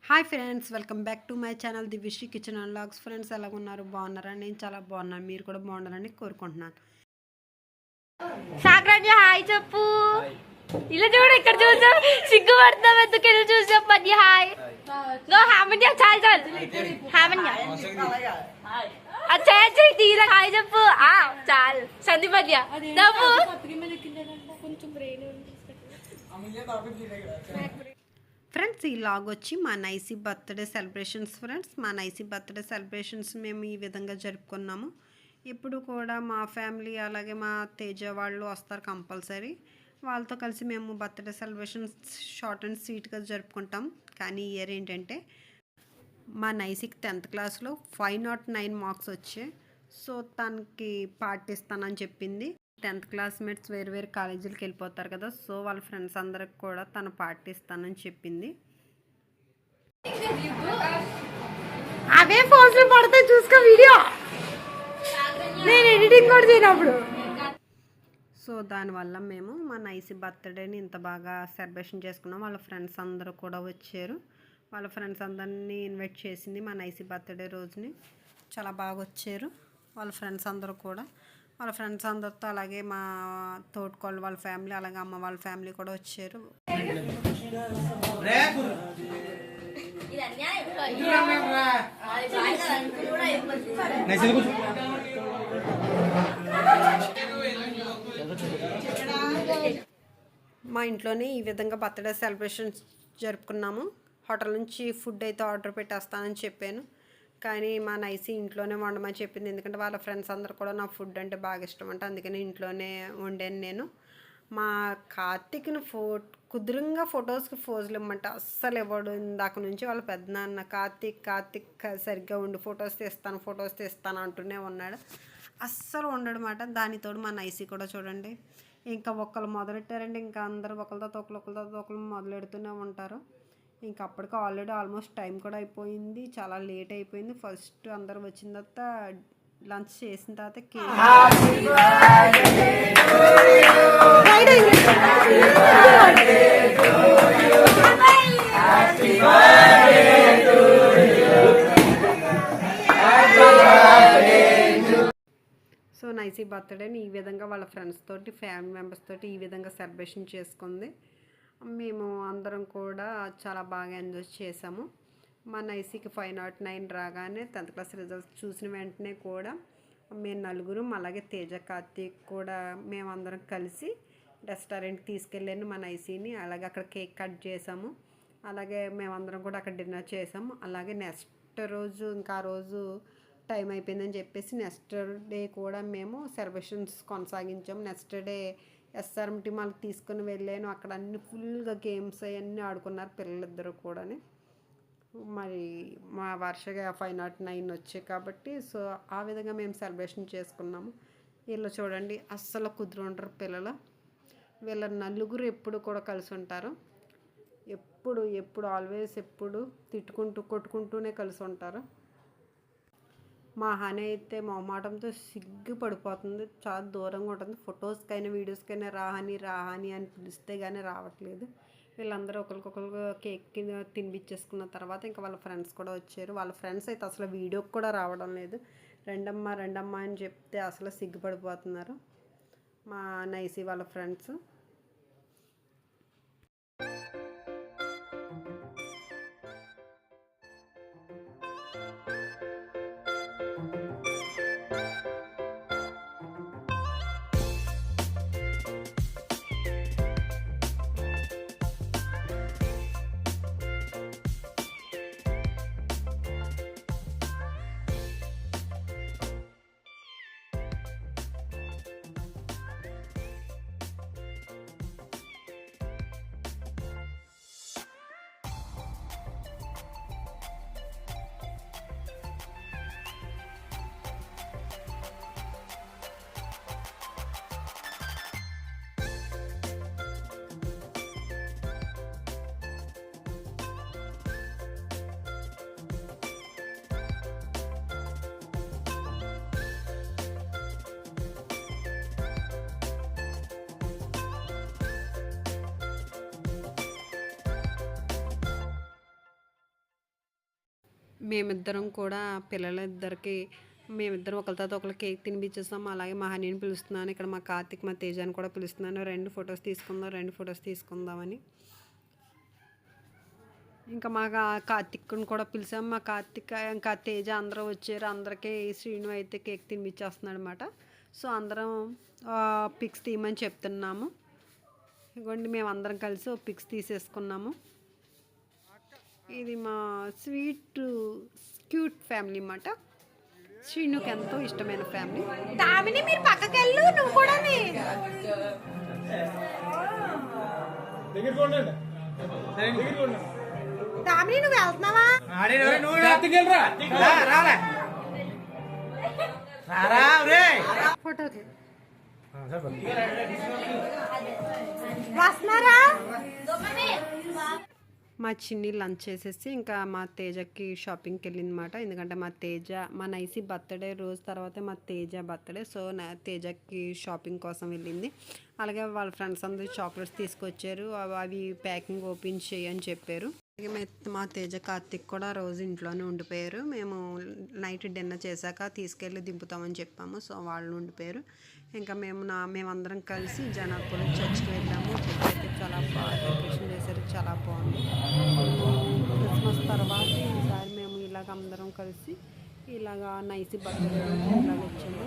Hi friends, welcome back to my channel Divyasri kitchen and vlogs. Friends ఎలా ఉన్నారు? బాగున్నారా? నేను చాలా బాగున్నాను. మీరు కూడా బాగున్నారని కోరుకుంటున్నాను. సాగరాజు హాయ్ చెప్పు. ఇలా చూడు, ఇక్కడ చూసా సిగ్గుపడతాం ఎందుకు ఇలా చూసాం. పది హాయ్ గో హామన్య చాలు చాలు హామన్య అచ్చా తీరా హాయ్ చెప్పు. చాలు సందీపద్య నవ్వు. ఫ్రెండ్స్, ఈ లాగ్ వచ్చి మా నైసీ బర్త్డే సెలబ్రేషన్స్. ఫ్రెండ్స్, మా నైసీ బర్త్డే సెలబ్రేషన్స్ మేము ఈ విధంగా జరుపుకున్నాము. ఇప్పుడు కూడా మా ఫ్యామిలీ అలాగే మా తేజ వాళ్ళు వస్తారు కంపల్సరీ. వాళ్ళతో కలిసి మేము బర్త్డే సెలబ్రేషన్స్ షార్ట్ అండ్ స్వీట్గా జరుపుకుంటాం. కానీ ఈ ఇయర్ ఏంటంటే మా నైసీకి 10th క్లాస్లో 509 మార్క్స్ వచ్చాయి. సో తనకి పార్టీ ఇస్తానని చెప్పింది. 10th క్లాస్మేట్స్ వేరు వేరు కాలేజీలకు వెళ్ళిపోతారు కదా, సో వాళ్ళ ఫ్రెండ్స్ అందరికి కూడా తను పార్టీ ఇస్తానని చెప్పింది. అవే ఫోన్స్లో పడతాయి చూసుకో వీడియో, నేను ఎడిటింగ్ కూడా చేయనప్పుడు. సో దానివల్ల మేము మా నైసీ బర్త్డేని ఇంత బాగా సెలబ్రేషన్ చేసుకున్నాం. వాళ్ళ ఫ్రెండ్స్ అందరూ కూడా వచ్చారు. వాళ్ళ ఫ్రెండ్స్ అందరినీ ఇన్వైట్ చేసింది మా నైసీ బర్త్డే రోజుని. చాలా బాగా వచ్చారు వాళ్ళ ఫ్రెండ్స్ అందరూ కూడా. వాళ్ళ ఫ్రెండ్స్ అందరితో అలాగే మా తోటికోళ్ళు వాళ్ళ ఫ్యామిలీ అలాగే అమ్మ వాళ్ళ ఫ్యామిలీ కూడా వచ్చారు. మా ఇంట్లోనే ఈ విధంగా బర్త్డే సెలబ్రేషన్స్ జరుపుకున్నాము. హోటల్ నుంచి ఫుడ్ అయితే ఆర్డర్ పెట్టేస్తానని చెప్పాను, కానీ మా నైసీ ఇంట్లోనే వండమని చెప్పింది. ఎందుకంటే వాళ్ళ ఫ్రెండ్స్ అందరు కూడా నా ఫుడ్ అంటే బాగా ఇష్టం అంటే, అందుకని ఇంట్లోనే వండాను నేను. మా కార్తీక్ని కుదురుగా ఫొటోస్కి ఫోజులు ఇమ్మంటే అస్సలు ఇవ్వడు. ఇందాక నుంచి వాళ్ళ పెద్దనాన్న కార్తీక్ సరిగ్గా ఉండి ఫొటోస్ తీస్తాను అంటూనే ఉన్నాడు. అస్సలు ఉండడమాట. దానితోడు మా నైసీ కూడా చూడండి, ఇంకా ఒకళ్ళు మొదలెట్టారంటే ఇంకా అందరూ ఒకరితో ఒకరు మొదలెడుతూనే ఉంటారు. ఇంకా అప్పటికి ఆల్రెడీ ఆల్మోస్ట్ టైం కూడా అయిపోయింది, చాలా లేట్ అయిపోయింది. ఫస్ట్ అందరూ వచ్చిన తర్వాత లంచ్ చేసిన తర్వాత కేక్ సో నైసీ బర్త్డేని ఈ విధంగా వాళ్ళ ఫ్రెండ్స్ తోటి ఫ్యామిలీ మెంబర్స్ తోటి ఈ విధంగా సెలబ్రేషన్ చేసుకుంది. మేము అందరం కూడా చాలా బాగా ఎంజాయ్ చేసాము. మా నైసీకి 509 రాగానే 10th క్లాస్ రిజల్ట్స్ చూసిన వెంటనే కూడా మేము నలుగురం అలాగే తేజ కార్తీక్ కూడా మేమందరం కలిసి రెస్టారెంట్కి తీసుకెళ్ళాను మా నైసీని. అలాగే అక్కడ కేక్ కట్ చేసాము. అలాగే మేమందరం కూడా అక్కడ డిన్నర్ చేసాము. అలాగే నెక్స్ట్ రోజు ఇంకా ఆ రోజు టైం అయిపోయిందని చెప్పేసి నెక్స్ట్ డే కూడా మేము సెలబ్రేషన్స్ కొనసాగించాము. నెక్స్ట్ డే ఎస్ఆర్ఎంటి మాల్కి తీసుకుని వెళ్ళాను. అక్కడ అన్ని ఫుల్గా గేమ్స్ అవన్నీ ఆడుకున్నారు పిల్లలిద్దరూ కూడా. మరి మా వర్షగా 509 వచ్చాయి కాబట్టి సో ఆ విధంగా మేము సెలబ్రేషన్ చేసుకున్నాము. వీళ్ళు చూడండి అస్సలు కుదురుంటారు పిల్లలు. వీళ్ళ నలుగురు ఎప్పుడు కూడా కలిసి ఉంటారు. ఎప్పుడు ఆల్వేస్ ఎప్పుడు తిట్టుకుంటూ కొట్టుకుంటూనే కలిసి ఉంటారు. మా హనీ అయితే మొహమాటంతో సిగ్గు పడిపోతుంది, చాలా దూరంగా ఉంటుంది. ఫొటోస్కైనా వీడియోస్కైనా రాహని అని పిలిస్తే కానీ రావట్లేదు. వీళ్ళందరూ ఒకరికొకరు కేక్ తినిపించేసుకున్న తర్వాత ఇంకా వాళ్ళ ఫ్రెండ్స్ కూడా వచ్చారు. వాళ్ళ ఫ్రెండ్స్ అయితే అసలు వీడియోకి కూడా రావడం లేదు. రెండమ్మ అని చెప్తే అసలు సిగ్గుపడిపోతున్నారు మా నైసీ వాళ్ళ ఫ్రెండ్స్. మేమిద్దరం కూడా పిల్లలిద్దరికి మేమిద్దరం ఒకరి తర్వాత ఒకరు కేక్ తినిపించేస్తాం. అలాగే మా హనీని పిలుస్తున్నాను, ఇక్కడ మా కార్తిక్ మా తేజాని కూడా పిలుస్తున్నాను. 2 ఫొటోస్ తీసుకుందామని. ఇంకా మా కార్తిక్ని కూడా పిలిచాం. మా కార్తిక్ ఇంకా తేజ అందరూ వచ్చారు. అందరికీ శ్రీను అయితే కేక్ తినిపించేస్తున్నాడు అనమాట. సో అందరం పిక్స్ తీయమని చెప్తున్నాము. ఇదిగోండి మేము అందరం కలిసి పిక్స్ తీసేసుకున్నాము. ఇది మా క్యూట్ ఫ్యామిలీ అన్నమాట. శ్రీనుకి ఎంతో ఇష్టమైన ఫ్యామిలీ. దామిని మీరు పక్కకి వెళ్ళు, నువ్వు కూడా దామిని నువ్వు వెళ్తున్నావా? ఫోటోకి వస్తున్నారా? మా చిన్ని లంచ్ చేసేసి ఇంకా మా తేజకి షాపింగ్కి వెళ్ళింది అనమాట. ఎందుకంటే మా నైసి బర్త్డే రోజు తర్వాతే మా తేజ బర్త్డే. సో తేజకి షాపింగ్ కోసం వెళ్ళింది. అలాగే వాళ్ళ ఫ్రెండ్స్ అందరూ చాక్లెట్స్ తీసుకొచ్చారు. అవి ప్యాకింగ్ ఓపెన్ చేయని చెప్పారు. అలాగే మా తేజ కార్తిక్ కూడా రోజు ఇంట్లోనే ఉండిపోయారు. మేము నైట్ డిన్నర్ చేశాక తీసుకెళ్ళి దింపుతామని చెప్పాము. సో వాళ్ళు ఉండిపోయారు. ఇంకా మేమందరం కలిసి జనాపురం చర్చ్కి వెళ్ళాము. చర్చ్ అయితే చాలా బాగా డెకరేషన్ చేశారు, చాలా బాగుంది. క్రిస్మస్ తర్వాత ఈసారి మేము ఇలాగ అందరం కలిసి ఇలాగా నైసి బర్త్డే ఇలాగ వచ్చాము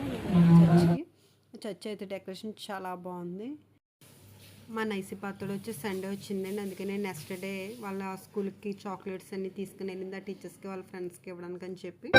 చర్చ్కి. చర్చ్ అయితే డెకరేషన్ చాలా బాగుంది. మా నైసి బర్త్డే వచ్చి సండే వచ్చిందండి. అందుకనే నెక్స్ట్ డే వాళ్ళ స్కూల్కి చాక్లెట్స్ అన్నీ తీసుకుని వెళ్ళింది ఆ టీచర్స్కి వాళ్ళ ఫ్రెండ్స్కి ఇవ్వడానికి అని చెప్పి.